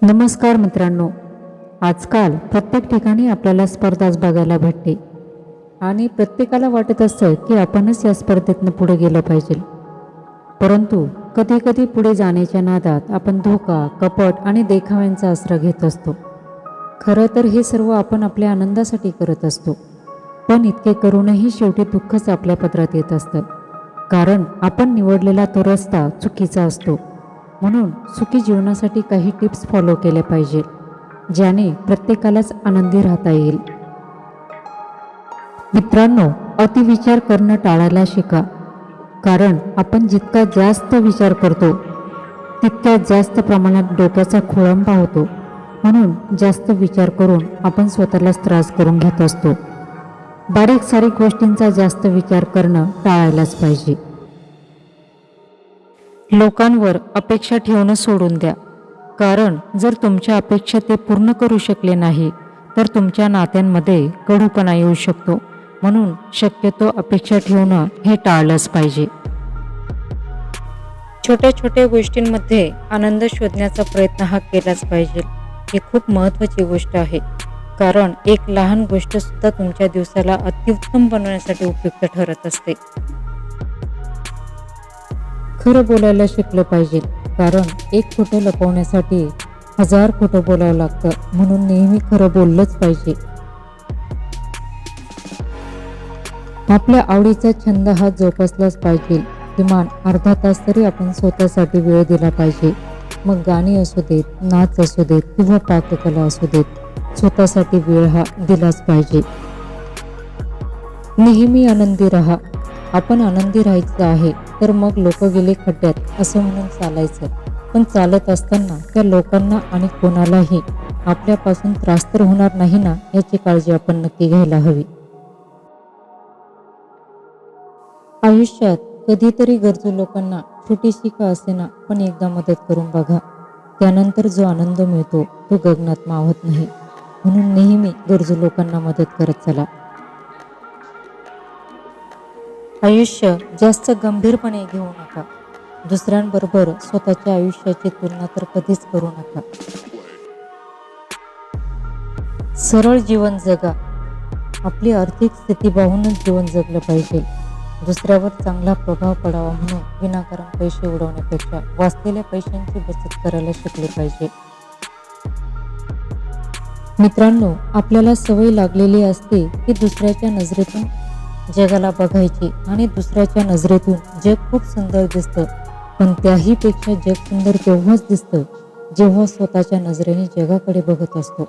नमस्कार मित्रांनो, आजकाल प्रत्येक ठिकाणी आपल्याला स्पर्धाच बघायला भेटते आणि प्रत्येकाला वाटत असतं की आपणच या स्पर्धेतनं पुढे गेलं पाहिजे. परंतु कधी कधी पुढे जाण्याच्या नादात आपण धोका, कपट आणि देखाव्यांचा आसरा घेत असतो. खरं तर हे सर्व आपण आपल्या आनंदासाठी करत असतो, पण इतके करूनही शेवटी दुःखच आपल्या पदरात येत असतं, कारण आपण निवडलेला तो रस्ता चुकीचा असतो. म्हणून सुखी जीवनासाठी काही टिप्स फॉलो केले पाहिजे, ज्याने प्रत्येकालाच आनंदी राहता येईल. मित्रांनो, अतिविचार करणं टाळायला शिका, कारण आपण जितका जास्त विचार करतो तितक्या जास्त प्रमाणात डोक्याचा खोळंबा होतो. म्हणून जास्त विचार करून आपण स्वतःलाच त्रास करून घेत असतो. बारीक सारीक गोष्टींचा जास्त विचार करणं टाळायलाच पाहिजे. लोकांवर अपेक्षा ठेवणं सोडून द्या, कारण जर तुमच्या अपेक्षा ते पूर्ण करू शकले नाही तर तुमच्या नात्यांमध्ये कडूपणा येऊ शकतो. म्हणून शक्यतो अपेक्षा ठेवणं हे टाळलंच पाहिजे. छोट्या छोट्या गोष्टींमध्ये आनंद शोधण्याचा प्रयत्न हा केलाच पाहिजे. ही खूप महत्त्वाची गोष्ट आहे, कारण एक लहान गोष्ट सुद्धा तुमच्या दिवसाला अतिउत्तम बनवण्यासाठी उपयुक्त ठरत असते. खरं बोलायला शिकलं पाहिजे, कारण एक खोटं लपवण्यासाठी 1000 खोटं बोलावं लागतं. म्हणून नेहमी खरं बोललंच पाहिजे. आपल्या आवडीचा छंद हा जोपासलाच पाहिजे. किमान अर्धा तास तरी आपण स्वतःसाठी वेळ दिला पाहिजे. मग गाणी असू देत, नाच असू देत किंवा पाककला असू देत, स्वतःसाठी वेळ हा दिलाच पाहिजे. नेहमी आनंदी राहा. आपण आनंदी राहायचं आहे तर मग लोक गेले खड्ड्यात असं म्हणून चालायचं, पण चालत असताना त्या लोकांना आणि कोणालाही आपल्यापासून त्रास तर होणार नाही ना, याची काळजी आपण नक्की घ्यायला हवी. आयुष्यात कधीतरी गरजू लोकांना छोटीशी का असेना पण एकदा मदत करून बघा. त्यानंतर जो आनंद मिळतो तो गगनात मावत नाही. म्हणून नेहमी गरजू लोकांना मदत करत चला. आयुष्य जास्त गंभीरपणे घेऊ नका. दुसऱ्यांबरोबर स्वतःच्या आयुष्याची तुलना तर कधीच करू नका. सरळ जीवन जगा. आपली आर्थिक स्थिती पाहूनच जीवन जगलं पाहिजे. दुसऱ्यावर चांगला प्रभाव पडावा म्हणून विनाकारण पैसे उडवण्यापेक्षा वाचलेल्या पैशांची बचत करायला शिकले पाहिजे. मित्रांनो, आपल्याला सवय लागलेली असते की दुसऱ्याच्या नजरेतून जगाला बघायची आणि दुसऱ्याच्या नजरेतून जग खूप सुंदर दिसतं. पण त्याही पेक्षा जग सुंदर तेव्हाच दिसतं जेव्हा स्वतःच्या नजरेने जगाकडे बघत असतो.